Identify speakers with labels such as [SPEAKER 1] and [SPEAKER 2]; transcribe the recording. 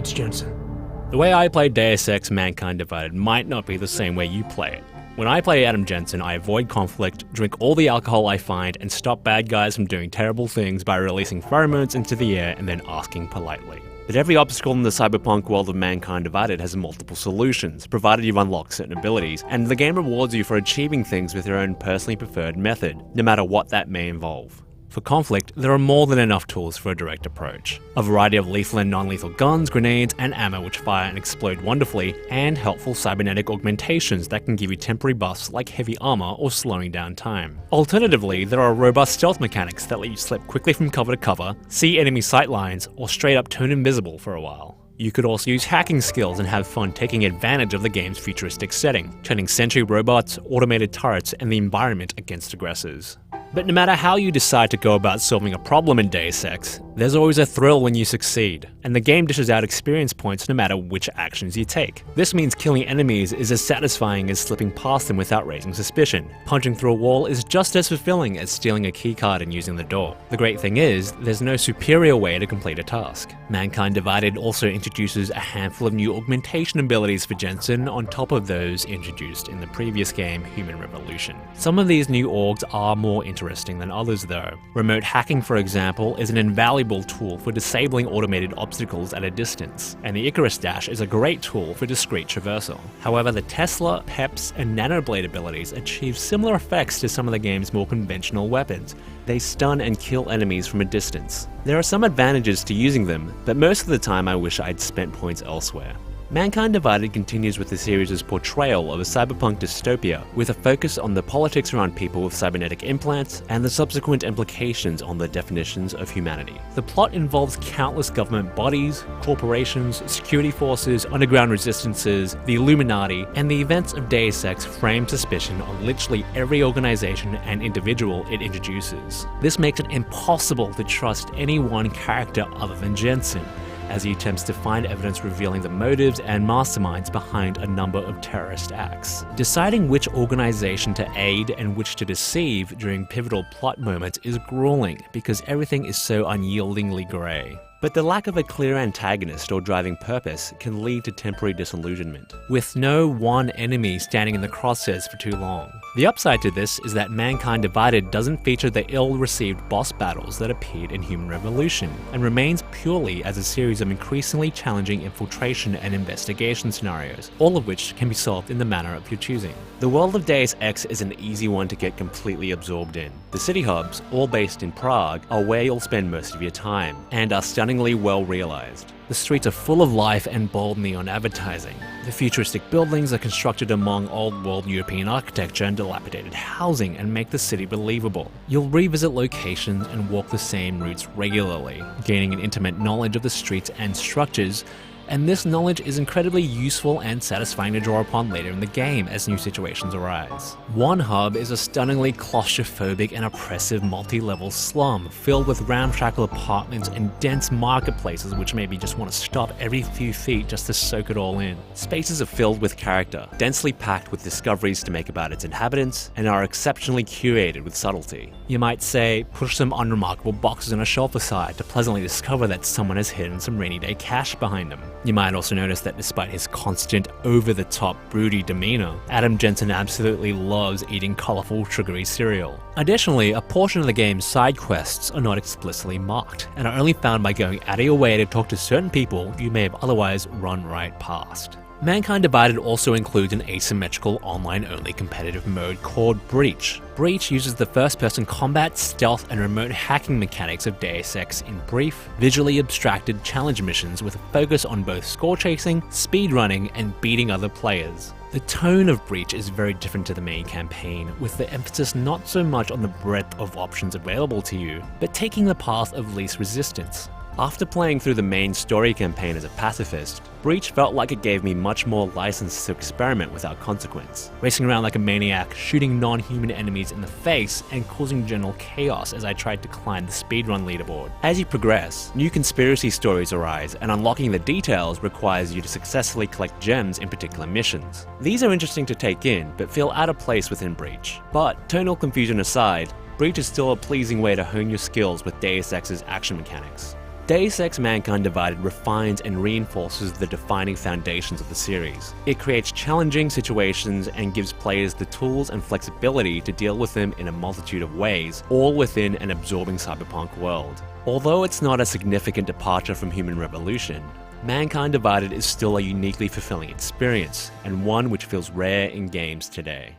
[SPEAKER 1] It's Jensen.
[SPEAKER 2] The way I play Deus Ex Mankind Divided might not be the same way you play it. When I play Adam Jensen, I avoid conflict, drink all the alcohol I find, and stop bad guys from doing terrible things by releasing pheromones into the air and then asking politely. But every obstacle in the cyberpunk world of Mankind Divided has multiple solutions, provided you've unlocked certain abilities, and the game rewards you for achieving things with your own personally preferred method, no matter what that may involve. For conflict, there are more than enough tools for a direct approach. A variety of lethal and non-lethal guns, grenades, and ammo which fire and explode wonderfully, and helpful cybernetic augmentations that can give you temporary buffs like heavy armor or slowing down time. Alternatively, there are robust stealth mechanics that let you slip quickly from cover to cover, see enemy sightlines, or straight up turn invisible for a while. You could also use hacking skills and have fun taking advantage of the game's futuristic setting, turning sentry robots, automated turrets, and the environment against aggressors. But no matter how you decide to go about solving a problem in Deus Ex, there's always a thrill when you succeed, and the game dishes out experience points no matter which actions you take. This means killing enemies is as satisfying as slipping past them without raising suspicion. Punching through a wall is just as fulfilling as stealing a keycard and using the door. The great thing is, there's no superior way to complete a task. Mankind Divided also introduces a handful of new augmentation abilities for Jensen on top of those introduced in the previous game, Human Revolution. Some of these new augs are more interesting than others though. Remote hacking, for example, is an invaluable tool for disabling automated obstacles at a distance, and the Icarus Dash is a great tool for discrete traversal. However, the Tesla, Peps, and Nanoblade abilities achieve similar effects to some of the game's more conventional weapons. They stun and kill enemies from a distance. There are some advantages to using them, but most of the time I wish I'd spent points elsewhere. Mankind Divided continues with the series' portrayal of a cyberpunk dystopia, with a focus on the politics around people with cybernetic implants and the subsequent implications on the definitions of humanity. The plot involves countless government bodies, corporations, security forces, underground resistances, the Illuminati, and the events of Deus Ex frame suspicion on literally every organization and individual it introduces. This makes it impossible to trust any one character other than Jensen, as he attempts to find evidence revealing the motives and masterminds behind a number of terrorist acts. Deciding which organization to aid and which to deceive during pivotal plot moments is grueling because everything is so unyieldingly grey. But the lack of a clear antagonist or driving purpose can lead to temporary disillusionment, with no one enemy standing in the crosshairs for too long. The upside to this is that Mankind Divided doesn't feature the ill-received boss battles that appeared in Human Revolution, and remains purely as a series of increasingly challenging infiltration and investigation scenarios, all of which can be solved in the manner of your choosing. The world of Deus Ex is an easy one to get completely absorbed in. The city hubs, all based in Prague, are where you'll spend most of your time, and are stunningly well realized. The streets are full of life and bold neon advertising. The futuristic buildings are constructed among old-world European architecture and dilapidated housing and make the city believable. You'll revisit locations and walk the same routes regularly, gaining an intimate knowledge of the streets and structures, and this knowledge is incredibly useful and satisfying to draw upon later in the game as new situations arise. One hub is a stunningly claustrophobic and oppressive multi-level slum filled with ramshackle apartments and dense marketplaces which maybe just want to stop every few feet just to soak it all in. Spaces are filled with character, densely packed with discoveries to make about its inhabitants, and are exceptionally curated with subtlety. You might say, push some unremarkable boxes on a shelf aside to pleasantly discover that someone has hidden some rainy day cash behind them. You might also notice that despite his constant, over-the-top, broody demeanor, Adam Jensen absolutely loves eating colorful, sugary cereal. Additionally, a portion of the game's side quests are not explicitly marked, and are only found by going out of your way to talk to certain people you may have otherwise run right past. Mankind Divided also includes an asymmetrical online-only competitive mode called Breach. Breach uses the first-person combat, stealth, and remote hacking mechanics of Deus Ex in brief, visually abstracted challenge missions with a focus on both score chasing, speedrunning, and beating other players. The tone of Breach is very different to the main campaign, with the emphasis not so much on the breadth of options available to you, but taking the path of least resistance. After playing through the main story campaign as a pacifist, Breach felt like it gave me much more license to experiment without consequence, racing around like a maniac, shooting non-human enemies in the face, and causing general chaos as I tried to climb the speedrun leaderboard. As you progress, new conspiracy stories arise, and unlocking the details requires you to successfully collect gems in particular missions. These are interesting to take in, but feel out of place within Breach. But tonal confusion aside, Breach is still a pleasing way to hone your skills with Deus Ex's action mechanics. Deus Ex Mankind Divided refines and reinforces the defining foundations of the series. It creates challenging situations and gives players the tools and flexibility to deal with them in a multitude of ways, all within an absorbing cyberpunk world. Although it's not a significant departure from Human Revolution, Mankind Divided is still a uniquely fulfilling experience, and one which feels rare in games today.